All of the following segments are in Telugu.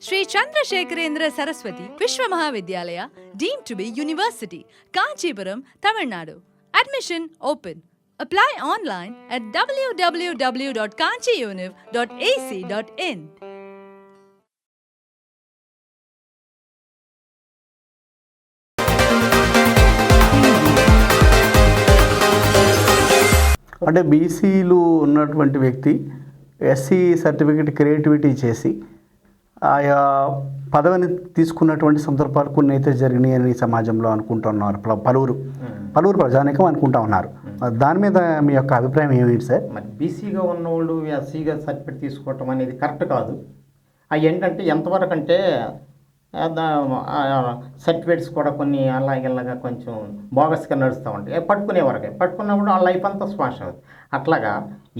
Sri Chandrasekharendra Saraswati Vishwa Mahavidyalaya, deemed to be University, Kanchipuram, Tamil Nadu. Admission open. Apply online at www.kanchiuniv.ac.in. అంటే బీసీలు ఉన్నటువంటి వ్యక్తి ఎస్సీ సర్టిఫికేట్ క్రియేటివిటీ చేసి ఆయా పదవిని తీసుకున్నటువంటి సందర్భాలు కొన్ని అయితే జరిగినాయని సమాజంలో అనుకుంటున్నారు పలువురు ప్రజానికం అనుకుంటా ఉన్నారు. దాని మీద మీ యొక్క అభిప్రాయం ఏమిటి సార్? మరి బీసీగా ఉన్నవాళ్ళు ఎస్సీగా సర్టిఫికేట్ తీసుకోవటం అనేది కరెక్ట్ కాదు. అవి ఏంటంటే ఎంతవరకు అంటే సర్టిఫికేట్స్ కూడా కొన్ని అలాగేలాగా కొంచెం బోగస్గా నడుస్తూ ఉంటాయి. పట్టుకునే వరకే పట్టుకున్నప్పుడు ఆ లైఫ్ అంతా స్మాష్ అవుతుంది. అట్లాగా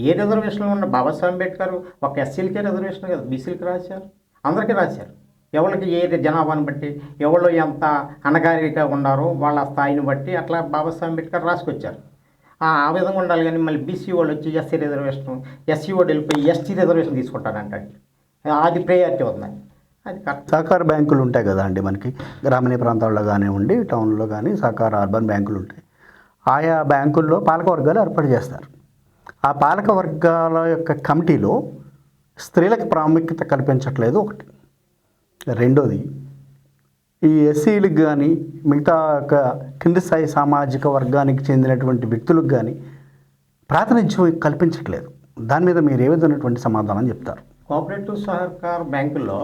ఏ రిజర్వేషన్లో ఉన్న బాబాసాహెబ్ అంబేద్కర్ ఒక ఎస్సీలకే రిజర్వేషన్ కదా, బీసీలకి రాశారు, అందరికీ రాశారు. ఎవరికి ఏ జనాభాని బట్టి ఎవరు ఎంత అనగారిగా ఉన్నారో వాళ్ళ స్థాయిని బట్టి అట్లా బాబాసాహెబ్ అంబేద్కర్ రాసుకొచ్చారు. ఆ విధంగా ఉండాలి. కానీ మళ్ళీ బీసీ వాళ్ళు వచ్చి ఎస్సీ రిజర్వేషన్, ఎస్సీ వాళ్ళు వెళ్ళిపోయి ఎస్టీ రిజర్వేషన్ తీసుకుంటారంటే అది ప్రయారిటీ ఉంది. అది కరెక్ట్. సహకార బ్యాంకులు ఉంటాయి కదా అండి, మనకి గ్రామీణ ప్రాంతాల్లో కానివ్వండి, టౌన్లో కానీ సహకార అర్బన్ బ్యాంకులు ఉంటాయి. ఆయా బ్యాంకుల్లో పాలక వర్గాలు ఏర్పాటు చేస్తారు. ఆ పాలక వర్గాల యొక్క కమిటీలో స్త్రీలకు ప్రాముఖ్యత కల్పించట్లేదు ఒకటి. రెండోది, ఈ ఎస్సీలకు కానీ మిగతా కింది స్థాయి సామాజిక వర్గానికి చెందినటువంటి వ్యక్తులకు కానీ ప్రాతినిధ్యం కల్పించట్లేదు. దాని మీద మీరు ఏ విధమైనటువంటి సమాధానం చెప్తారు? కోఆపరేటివ్ సహకార బ్యాంకుల్లో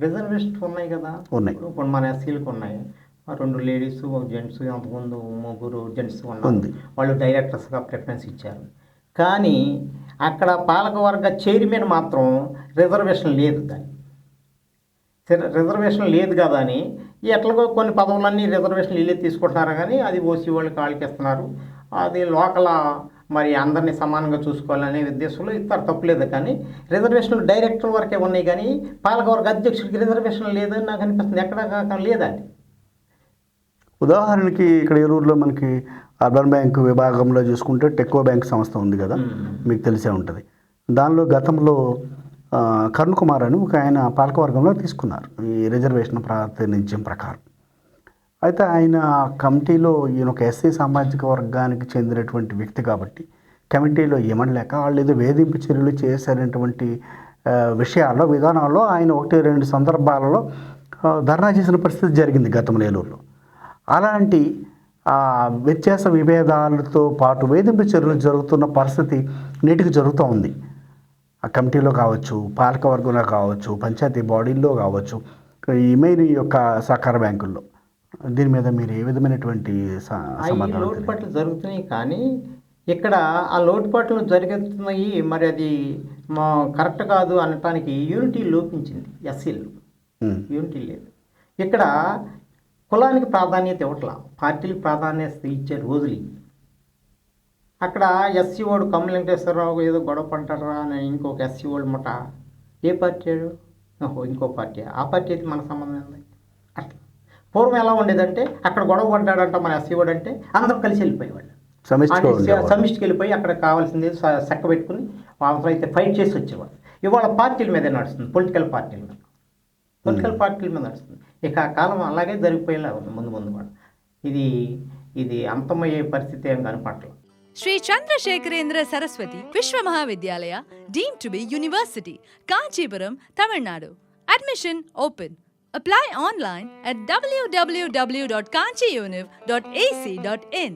రిజర్వేషన్స్ ఉన్నాయి కదా, ఉన్నాయి. ఇప్పుడు మన ఎస్సీలకు ఉన్నాయి 2 లేడీస్ 1 జెంట్స్, అంతకుముందు 3 జెంట్స్ ఉన్నారు. వాళ్ళు డైరెక్టర్స్గా ప్రిఫరెన్స్ ఇచ్చారు. కానీ అక్కడ పాలకవర్గ చైర్మన్ మాత్రం రిజర్వేషన్ లేదు. రిజర్వేషన్ లేదు కదా అని ఎట్లాగో కొన్ని పదవులన్నీ రిజర్వేషన్ వీళ్ళే తీసుకుంటున్నారు. కానీ అది ఓసీ వాళ్ళకి వాళ్ళకి ఇస్తున్నారు. అది లోకల్ మరి అందరినీ సమానంగా చూసుకోవాలనే ఉద్దేశంలో ఇస్తారు, తప్పులేదు. కానీ రిజర్వేషన్లు డైరెక్టర్ వరకే ఉన్నాయి, కానీ పాలకవర్గ అధ్యక్షుడికి రిజర్వేషన్ లేదని నాకు అనిపిస్తుంది. ఎక్కడ లేదండి. ఉదాహరణకి ఇక్కడ ఏలూరులో మనకి అర్బన్ బ్యాంకు విభాగంలో చూసుకుంటే టెక్కో బ్యాంక్ సంస్థ ఉంది కదా, మీకు తెలిసే ఉంటుంది. దానిలో గతంలో కరుణ్ కుమార్ అని ఒక ఆయన పాలకవర్గంలో తీసుకున్నారు ఈ రిజర్వేషన్ ప్రాతినిధ్యం ప్రకారం. అయితే ఆయన కమిటీలో ఈయన ఒక ఎస్సీ సామాజిక వర్గానికి చెందినటువంటి వ్యక్తి కాబట్టి కమిటీలో ఏమనలేక వాళ్ళు ఏదో వేధింపు చర్యలు చేశారనేటువంటి విషయాల్లో విధానాల్లో ఆయన 1-2 సందర్భాలలో ధర్నా చేసిన పరిస్థితి జరిగింది గతంలో ఏలూరులో. అలాంటి వ్యత్యాస విభేదాలతో పాటు వేధింపు చర్యలు జరుగుతున్న పరిస్థితి నేటికి జరుగుతూ ఉంది. ఆ కమిటీలో కావచ్చు, పాలకవర్గంలో కావచ్చు, పంచాయతీ బాడీల్లో కావచ్చు, ఈ మెయిన్ యొక్క సహకార బ్యాంకుల్లో. దీని మీద మీరు ఏ విధమైనటువంటి సమాధానం? లోటుపాట్లు జరుగుతున్నాయి, కానీ ఇక్కడ ఆ లోటుపాట్లు జరుగుతున్నాయి. మరి అది కరెక్ట్ కాదు అనటానికి యూనిటీ లోపించింది. ఎస్సీలు యూనిటీ లేదు. ఇక్కడ కులానికి ప్రాధాన్యత ఇవ్వట్లా, పార్టీలకు ప్రాధాన్యత ఇచ్చే రోజులు. అక్కడ ఎస్సీ వాడు కమల వెంకటేశ్వరరావు ఏదో గొడవ పడ్డారా అని ఇంకొక ఎస్సీ వాడు మాట ఏ పార్టీ ఇంకో పార్టీ, ఆ పార్టీ అయితే మన సంబంధం ఉంది. అట్లా పూర్వం ఎలా ఉండేదంటే అక్కడ గొడవ పడ్డాడంట మన ఎస్సీ వాడు అంటే అందరూ కలిసి వెళ్ళిపోయేవాళ్ళు, సమిష్టికి వెళ్ళిపోయి అక్కడ కావాల్సింది సెక్క పెట్టుకుని అవసరం అయితే ఫైట్ చేసి వచ్చేవాడు. ఇవాళ పార్టీల మీదే నడుస్తుంది, పొలిటికల్ పార్టీల మీద నడుస్తుంది. ఇక ఆ కాలం అలాగే జరిగిపోయేలా ఉంది ముందు కూడా. ఇది అంతమయ్యే పరిస్థితి ఏం కనపడలేదు. Sri Chandrasekharendra Saraswati Vishwa Mahavidyalaya, deemed to be University, Kanchipuram, Tamil Nadu. Admission open. Apply online at www.kanchiuniv.ac.in.